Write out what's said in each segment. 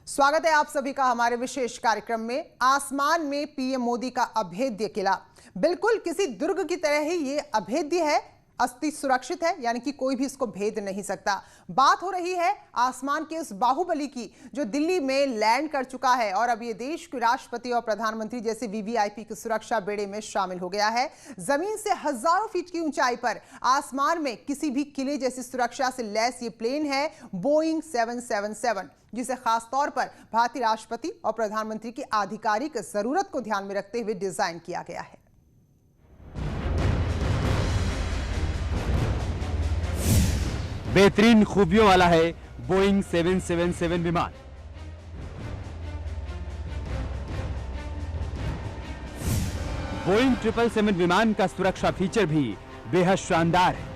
स्वागत है आप सभी का हमारे विशेष कार्यक्रम में। आसमान में पीएम मोदी का अभेद्य किला, बिल्कुल किसी दुर्ग की तरह ही ये अभेद्य है, अति सुरक्षित है, यानी कि कोई भी इसको भेद नहीं सकता। बात हो रही है आसमान के उस बाहुबली की जो दिल्ली में लैंड कर चुका है और अब ये देश के राष्ट्रपति और प्रधानमंत्री जैसे वीवीआईपी की सुरक्षा बेड़े में शामिल हो गया है। जमीन से हजारों फीट की ऊंचाई पर आसमान में किसी भी किले जैसी सुरक्षा से लैस ये प्लेन है बोइंग 777, जिसे खासतौर पर भारतीय राष्ट्रपति और प्रधानमंत्री की आधिकारिक जरूरत को ध्यान में रखते हुए डिजाइन किया गया है। बेहतरीन खूबियों वाला है बोइंग 777 विमान। बोइंग 777 विमान का सुरक्षा फीचर भी बेहद शानदार है।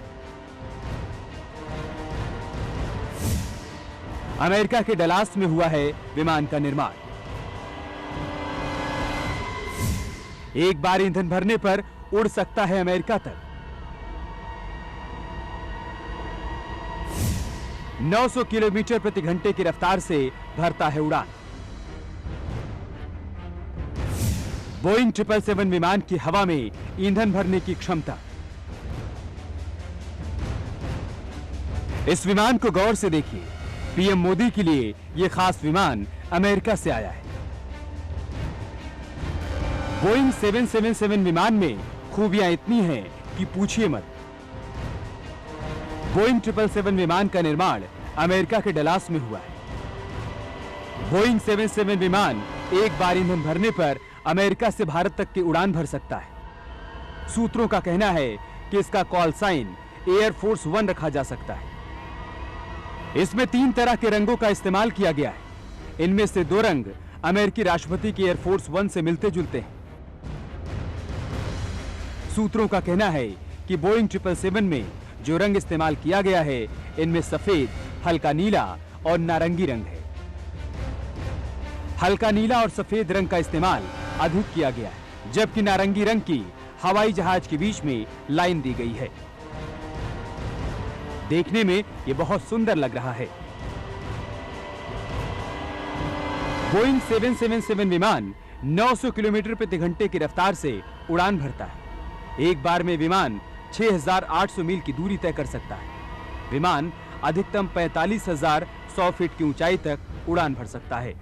अमेरिका के डलास में हुआ है विमान का निर्माण। एक बार ईंधन भरने पर उड़ सकता है अमेरिका तक। 900 किलोमीटर प्रति घंटे की रफ्तार से भरता है उड़ान। बोइंग 777 विमान की हवा में ईंधन भरने की क्षमता। इस विमान को गौर से देखिए। पीएम मोदी के लिए यह खास विमान अमेरिका से आया है। बोइंग 777 विमान में खूबियां इतनी हैं कि पूछिए मत। बोइंग 777 विमान का निर्माण अमेरिका के डलास में हुआ है। बोइंग 777 विमान एक बार ईंधन भरने पर अमेरिका से भारत तक की उड़ान भर सकता है। सूत्रों का कहना है कि इसका कॉल साइन एयरफोर्स 1 रखा जा सकता है। इसमें 3 तरह के रंगों का इस्तेमाल किया गया है। इनमें से 2 रंग अमेरिकी राष्ट्रपति के एयरफोर्स 1 से मिलते जुलते हैं। सूत्रों का कहना है कि बोइंग 777 में जो रंग इस्तेमाल किया गया है इनमें सफेद, हल्का नीला और नारंगी रंग है। हल्का नीला और सफेद रंग का इस्तेमाल अधिक किया गया है, जबकि नारंगी रंग की हवाई जहाज के बीच में लाइन दी गई है। देखने में यह बहुत सुंदर लग रहा है। बोइंग 777 विमान 900 किलोमीटर प्रति घंटे की रफ्तार से उड़ान भरता है। एक बार में विमान 6,800 मील की दूरी तय कर सकता है। विमान अधिकतम 45,100 फीट की ऊंचाई तक उड़ान भर सकता है।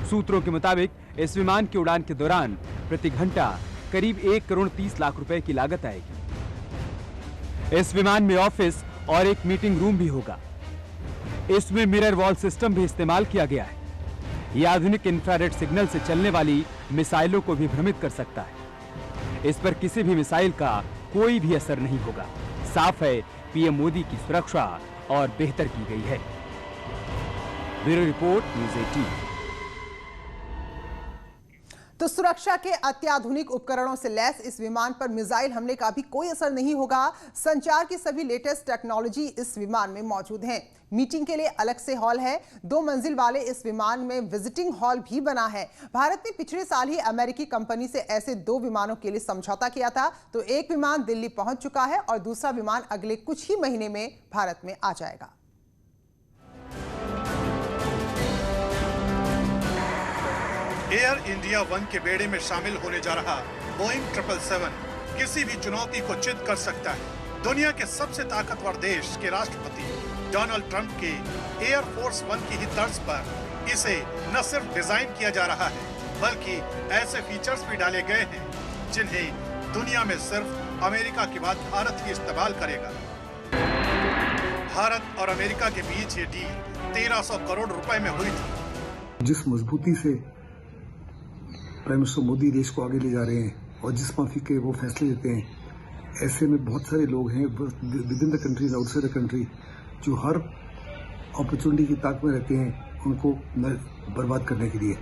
सूत्रों के मुताबिक इस विमान की उड़ान के दौरान प्रति घंटा करीब 1 करोड़ 30 लाख रुपए की लागत आएगी। इस विमान में ऑफिस और एक मीटिंग रूम भी होगा। इसमें मिरर वॉल सिस्टम भी इस्तेमाल किया गया है। यह आधुनिक इंफ्रारेड सिग्नल से चलने वाली मिसाइलों को भी भ्रमित कर सकता है। इस पर किसी भी मिसाइल का कोई भी असर नहीं होगा। साफ है पीएम मोदी की सुरक्षा और बेहतर की गई है। Bureau report, news 18। तो सुरक्षा के अत्याधुनिक उपकरणों से लैस इस विमान पर मिसाइल हमले का भी कोई असर नहीं होगा। संचार की सभी लेटेस्ट टेक्नोलॉजी इस विमान में मौजूद है। मीटिंग के लिए अलग से हॉल है। 2 मंजिल वाले इस विमान में विजिटिंग हॉल भी बना है। भारत ने पिछले साल ही अमेरिकी कंपनी से ऐसे 2 विमानों के लिए समझौता किया था, तो एक विमान दिल्ली पहुंच चुका है और दूसरा विमान अगले कुछ ही महीने में भारत में आ जाएगा। एयर इंडिया 1 के बेड़े में शामिल होने जा रहा बोइंग 777 किसी भी चुनौती को चित कर सकता है। दुनिया के सबसे ताकतवर देश के राष्ट्रपति डोनाल्ड ट्रंप के एयरफोर्स 1 की ही तर्ज पर इसे न सिर्फ डिजाइन किया जा रहा है, बल्कि ऐसे फीचर्स भी डाले गए हैं जिन्हें दुनिया में सिर्फ अमेरिका के बाद भारत ही इस्तेमाल करेगा। भारत और अमेरिका के बीच ये डील 1300 करोड़ रुपए में हुई थी। जिस मजबूती से प्राइम मिनिस्टर मोदी देश को आगे ले जा रहे हैं और जिस माफी के वो फैसले लेते हैं, ऐसे में बहुत सारे लोग हैं with in the countries, outside the country, जो हर अपॉर्चुनिटी की ताक में रहते हैं उनको बर्बाद करने के लिए।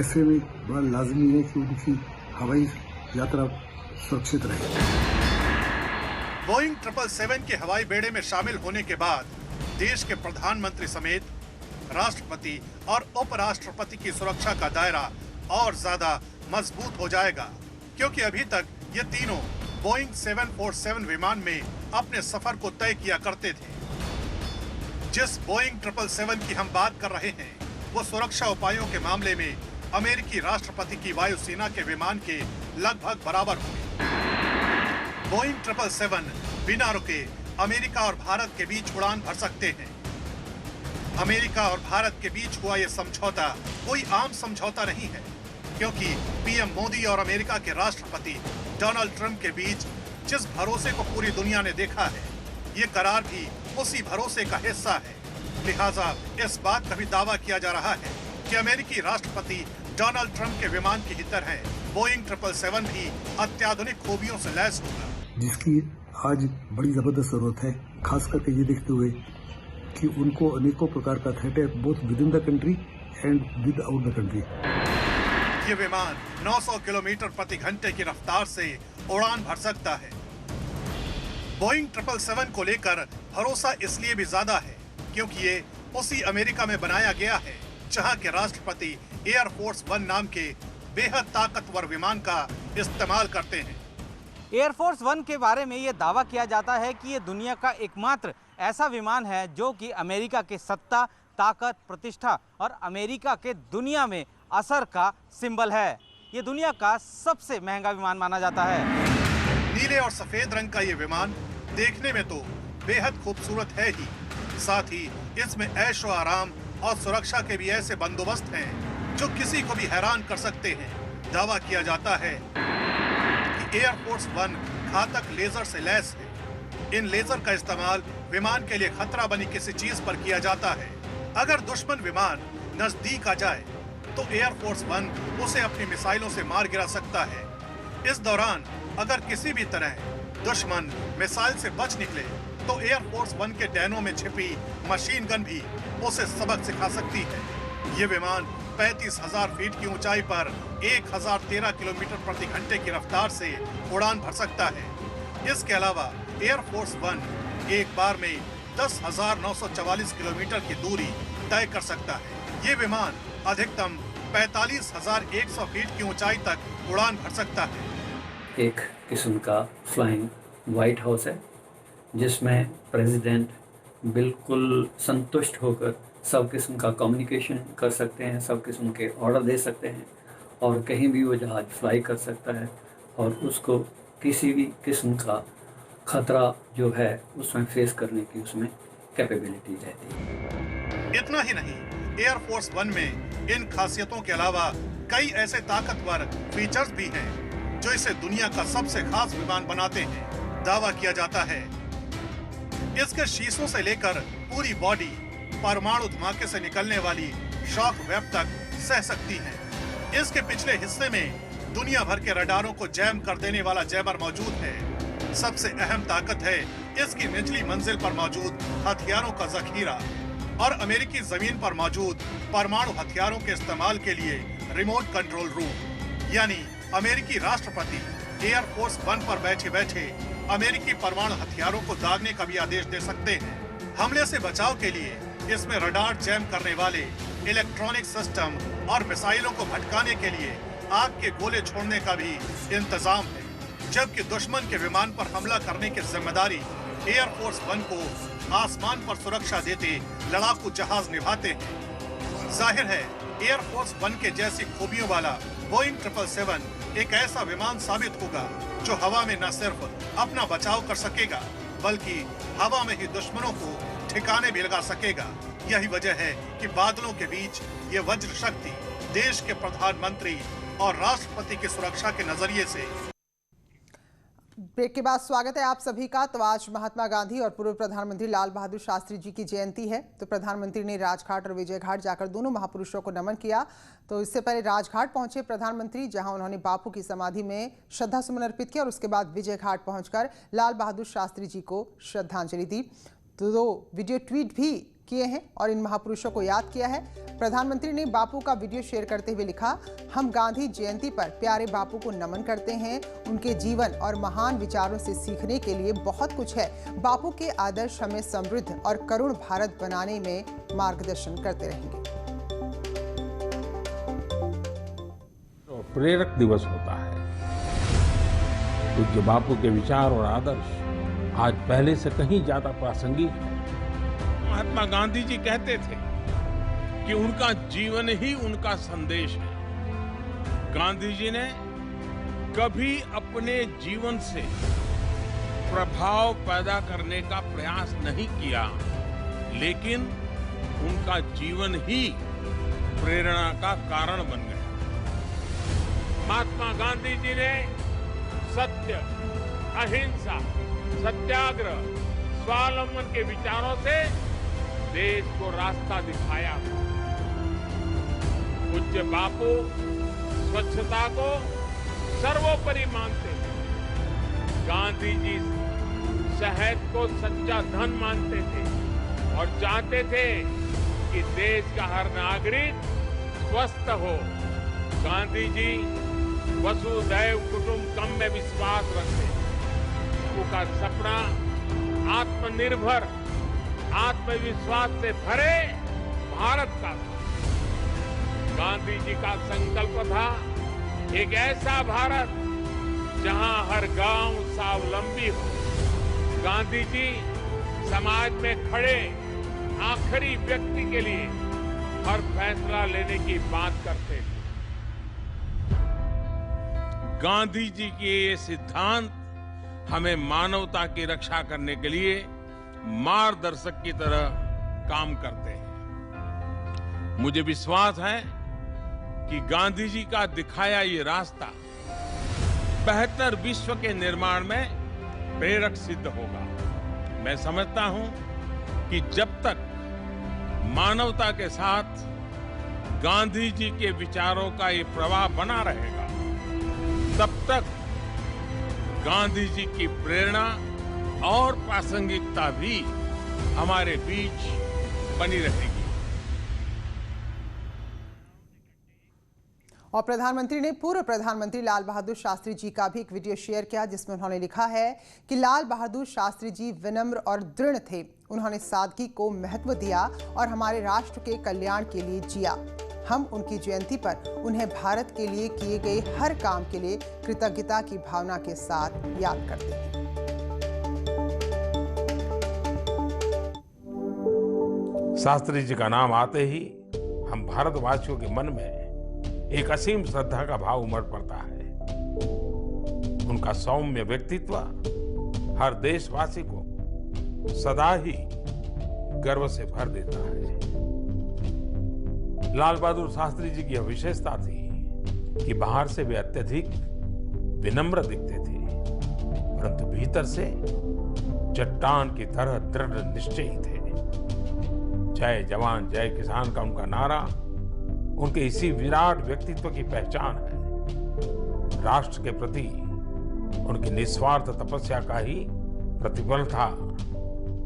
ऐसे में बड़ा लाजमी है कि उनकी हवाई यात्रा सुरक्षित रहे। बोइंग 777 के हवाई बेड़े में शामिल होने के बाद देश के प्रधानमंत्री समेत राष्ट्रपति और उपराष्ट्रपति की सुरक्षा का दायरा और ज्यादा मजबूत हो जाएगा, क्योंकि अभी तक ये तीनों बोइंग 747 विमान में अपने सफर को तय किया करते थे। जिस बोइंग 777 की हम बात कर रहे हैं वो सुरक्षा उपायों के मामले में अमेरिकी राष्ट्रपति की वायुसेना के विमान के लगभग बराबर होंगे। बोइंग 777 बिना रुके अमेरिका और भारत के बीच उड़ान भर सकते हैं। अमेरिका और भारत के बीच हुआ यह समझौता कोई आम समझौता नहीं है, क्योंकि पीएम मोदी और अमेरिका के राष्ट्रपति डोनाल्ड ट्रंप के बीच जिस भरोसे को पूरी दुनिया ने देखा है, ये करार भी उसी भरोसे का हिस्सा है। लिहाजा इस बात का भी दावा किया जा रहा है कि अमेरिकी राष्ट्रपति डोनाल्ड ट्रंप के विमान की ही तरह बोइंग 777 भी अत्याधुनिक खूबियों से लैस होगा, जिसकी आज बड़ी जबरदस्त जरूरत है, खास करके ये देखते हुए कि उनको अनेकों प्रकार का थ्रेट है, both with in the country and with out the country. ये विमान 900 किलोमीटर प्रति घंटे की रफ्तार से उड़ान भर सकता है। बोइंग 777 को लेकर भरोसा इसलिए भी ज्यादा है क्योंकि ये उसी अमेरिका में बनाया गया है जहां के राष्ट्रपति एयरफोर्स 1 नाम के बेहद ताकतवर विमान का इस्तेमाल करते हैं। एयरफोर्स 1 के बारे में ये दावा किया जाता है कि ये दुनिया का एकमात्र ऐसा विमान है जो कि अमेरिका के सत्ता, ताकत, प्रतिष्ठा और अमेरिका के दुनिया में असर का सिंबल है। ये दुनिया का सबसे महंगा विमान माना जाता है। नीले और सफेद रंग का ये विमान देखने में तो बेहद खूबसूरत है ही, साथ ही इसमें ऐशो आराम और सुरक्षा के भी ऐसे बंदोबस्त हैं जो किसी को भी हैरान कर सकते हैं। दावा किया जाता है कि एयरफोर्स 1 घातक लेजर से लैस है। इन लेजर का इस्तेमाल विमान के लिए खतरा बनी किसी चीज पर किया जाता है। अगर दुश्मन विमान नजदीक आ जाए तो एयरफोर्स 1 उसे अपनी मिसाइलों से मार गिरा सकता है। इस दौरान अगर किसी भी तरह दुश्मन मिसाइल से बच निकले तो एयरफोर्स 1 के डैनों में छिपी मशीन गन भी उसे सबक सिखा सकती है। ये विमान 35,000 फीट की ऊंचाई पर 1013 किलोमीटर प्रति घंटे की रफ्तार से उड़ान भर सकता है। इसके अलावा एयरफोर्स 1 एक बार में 10,944 किलोमीटर की दूरी तय कर सकता है। ये विमान अधिकतम 45,100 फीट की ऊंचाई तक उड़ान भर सकता है। एक किस्म का फ्लाइंग व्हाइट हाउस है जिसमें प्रेसिडेंट बिल्कुल संतुष्ट होकर सब किस्म का कम्युनिकेशन कर सकते हैं, सब किस्म के ऑर्डर दे सकते हैं और कहीं भी वो जहाज फ्लाई कर सकता है और उसको किसी भी किस्म का खतरा जो है उसमें फेस करने की उसमें कैपेबिलिटी रहती है। इतना ही नहीं, एयरफोर्स 1 में इन खासियतों के अलावा कई ऐसे ताकतवर फीचर्स भी हैं जो इसे दुनिया का सबसे खास विमान बनाते हैं। दावा किया जाता है इसके शीशों से लेकर पूरी बॉडी परमाणु धमाके से निकलने वाली शॉक वेव तक सह सकती है। इसके पिछले हिस्से में दुनिया भर के रडारों को जैम कर देने वाला जैमर मौजूद है। सबसे अहम ताकत है इसकी निचली मंजिल पर मौजूद हथियारों का जखीरा और अमेरिकी जमीन पर मौजूद परमाणु हथियारों के इस्तेमाल के लिए रिमोट कंट्रोल रूम। यानी अमेरिकी राष्ट्रपति एयरफोर्स 1 पर बैठे बैठे अमेरिकी परमाणु हथियारों को दागने का भी आदेश दे सकते हैं। हमले से बचाव के लिए इसमें रडार जैम करने वाले इलेक्ट्रॉनिक सिस्टम और मिसाइलों को भटकाने के लिए आग के गोले छोड़ने का भी इंतजाम है, जबकि दुश्मन के विमान पर हमला करने की जिम्मेदारी एयरफोर्स 1 को आसमान पर सुरक्षा देते लड़ाकू जहाज निभाते हैं। जाहिर है एयरफोर्स 1 के जैसी खूबियों वाला बोइंग 777 एक ऐसा विमान साबित होगा जो हवा में न सिर्फ अपना बचाव कर सकेगा बल्कि हवा में ही दुश्मनों को ठिकाने भी लगा सकेगा। यही वजह है कि बादलों के बीच ये वज्र शक्ति देश के प्रधानमंत्री और राष्ट्रपति की सुरक्षा के नजरिए से। ब्रेक के बाद स्वागत है आप सभी का। तो आज महात्मा गांधी और पूर्व प्रधानमंत्री लाल बहादुर शास्त्री जी की जयंती है। तो प्रधानमंत्री ने राजघाट और विजय घाट जाकर दोनों महापुरुषों को नमन किया। तो इससे पहले राजघाट पहुंचे प्रधानमंत्री, जहां उन्होंने बापू की समाधि में श्रद्धा सुमन अर्पित किया और उसके बाद विजय घाट पहुंचकर लाल बहादुर शास्त्री जी को श्रद्धांजलि दी। तो 2 वीडियो ट्वीट भी किए हैं और इन महापुरुषों को याद किया है। प्रधानमंत्री ने बापू का वीडियो शेयर करते हुए लिखा, हम गांधी जयंती पर प्यारे बापू को नमन करते हैं। उनके जीवन और महान विचारों से सीखने के लिए बहुत कुछ है। बापू के आदर्श हमें समृद्ध और करुण भारत बनाने में मार्गदर्शन करते रहेंगे। तो प्रेरक दिवस होता है। पूज्य बापू के विचार और आदर्श आज पहले से कहीं ज्यादा प्रासंगिक है। महात्मा गांधी जी कहते थे, कि उनका जीवन ही उनका संदेश है। गांधी जी ने कभी अपने जीवन से प्रभाव पैदा करने का प्रयास नहीं किया, लेकिन उनका जीवन ही प्रेरणा का कारण बन गया। महात्मा गांधी जी ने सत्य, अहिंसा, सत्याग्रह, स्वावलंबन के विचारों से देश को रास्ता दिखाया। पूज्य बापू स्वच्छता को सर्वोपरि मानते थे। गांधी जी शहद को सच्चा धन मानते थे और चाहते थे कि देश का हर नागरिक स्वस्थ हो। गांधी जी वसुधैव कुटुंबकम में विश्वास रखते थे। उनका सपना आत्मनिर्भर, आत्मविश्वास से भरे भारत का था। गांधी जी का संकल्प था एक ऐसा भारत जहां हर गांव स्वावलंबी हो। गांधी जी समाज में खड़े आखिरी व्यक्ति के लिए हर फैसला लेने की बात करते थे। गांधी जी के ये सिद्धांत हमें मानवता की रक्षा करने के लिए मार्गदर्शक की तरह काम करते हैं। मुझे विश्वास है कि गांधी जी का दिखाया ये रास्ता बेहतर विश्व के निर्माण में प्रेरक सिद्ध होगा। मैं समझता हूं कि जब तक मानवता के साथ गांधी जी के विचारों का ये प्रवाह बना रहेगा, तब तक गांधी जी की प्रेरणा और प्रासंगिकता भी हमारे बीच बनी रहेगी। और प्रधानमंत्री ने पूर्व प्रधानमंत्री लाल बहादुर शास्त्री जी का भी एक वीडियो शेयर किया, जिसमें उन्होंने लिखा है कि लाल बहादुर शास्त्री जी विनम्र और दृढ़ थे। उन्होंने सादगी को महत्व दिया और हमारे राष्ट्र के कल्याण के लिए जिया। हम उनकी जयंती पर उन्हें भारत के लिए किए गए हर काम के लिए कृतज्ञता की भावना के साथ याद करते हैं। शास्त्री जी का नाम आते ही हम भारतवासियों के मन में एक असीम श्रद्धा का भाव उमड़ पड़ता है। उनका सौम्य व्यक्तित्व हर देशवासी को सदा ही गर्व से भर देता है। लाल बहादुर शास्त्री जी की यह विशेषता थी कि बाहर से वे अत्यधिक विनम्र दिखते थे, परंतु भीतर से चट्टान की तरह दृढ़ निश्चयी थे। जय जवान जय किसान का उनका नारा उनके इसी विराट व्यक्तित्व की पहचान है। राष्ट्र के प्रति उनकी निस्वार्थ तपस्या का ही प्रतिफल था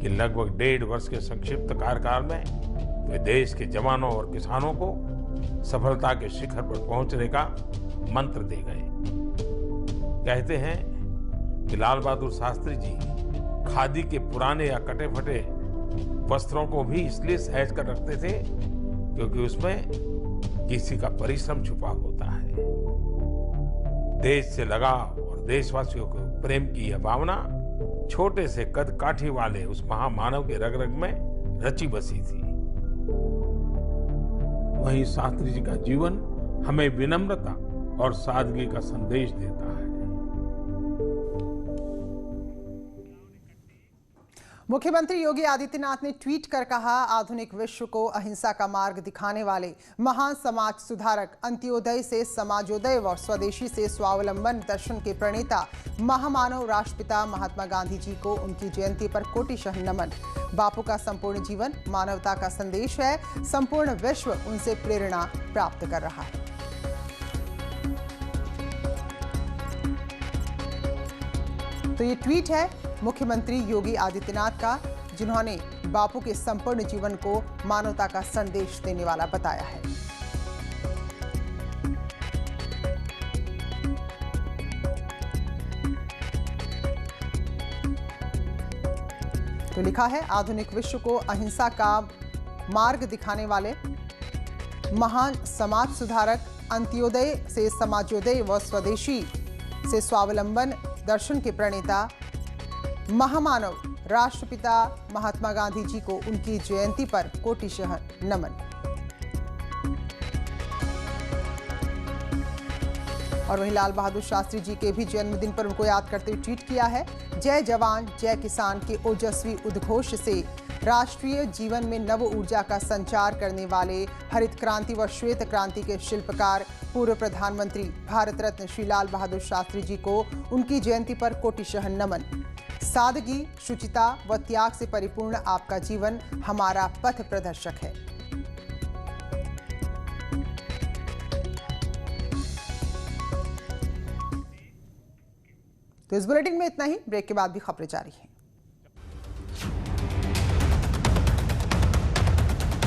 कि लगभग 1.5 वर्ष के संक्षिप्त कार्यकाल में वे देश के जवानों और किसानों को सफलता के शिखर पर पहुंचने का मंत्र दे गए। कहते हैं कि लाल बहादुर शास्त्री जी खादी के पुराने या कटे फटे वस्त्रों को भी इसलिए सहेज कर रखते थे क्योंकि उसमें किसी का परिश्रम छुपा होता है। देश से लगाव और देशवासियों को प्रेम की यह भावना छोटे से कद काठी वाले उस महामानव के रग रग में रची बसी थी। वहीं शास्त्री जी का जीवन हमें विनम्रता और सादगी का संदेश देता है। मुख्यमंत्री योगी आदित्यनाथ ने ट्वीट कर कहा, आधुनिक विश्व को अहिंसा का मार्ग दिखाने वाले महान समाज सुधारक, अंत्योदय से समाजोदय व स्वदेशी से स्वावलंबन दर्शन के प्रणेता महामानव राष्ट्रपिता महात्मा गांधी जी को उनकी जयंती पर कोटिशः नमन। बापू का संपूर्ण जीवन मानवता का संदेश है। संपूर्ण विश्व उनसे प्रेरणा प्राप्त कर रहा है। तो ये ट्वीट है मुख्यमंत्री योगी आदित्यनाथ का, जिन्होंने बापू के संपूर्ण जीवन को मानवता का संदेश देने वाला बताया है। तो लिखा है, आधुनिक विश्व को अहिंसा का मार्ग दिखाने वाले महान समाज सुधारक, अंत्योदय से समाजोदय व स्वदेशी से स्वावलंबन दर्शन के प्रणेता महामानव राष्ट्रपिता महात्मा गांधी जी को उनकी जयंती पर कोटिशः नमन। और वहीं लाल बहादुर शास्त्री जी के भी जन्मदिन पर उनको याद करते हुए ट्वीट किया है, जय जवान जय किसान के ओजस्वी उद्घोष से राष्ट्रीय जीवन में नव ऊर्जा का संचार करने वाले हरित क्रांति व श्वेत क्रांति के शिल्पकार पूर्व प्रधानमंत्री भारत रत्न श्री लाल बहादुर शास्त्री जी को उनकी जयंती पर कोटिशः नमन। सादगी, शुचिता व त्याग से परिपूर्ण आपका जीवन हमारा पथ प्रदर्शक है। तो इस बुलेटिन में इतना ही। ब्रेक के बाद भी खबरें जारी हैं।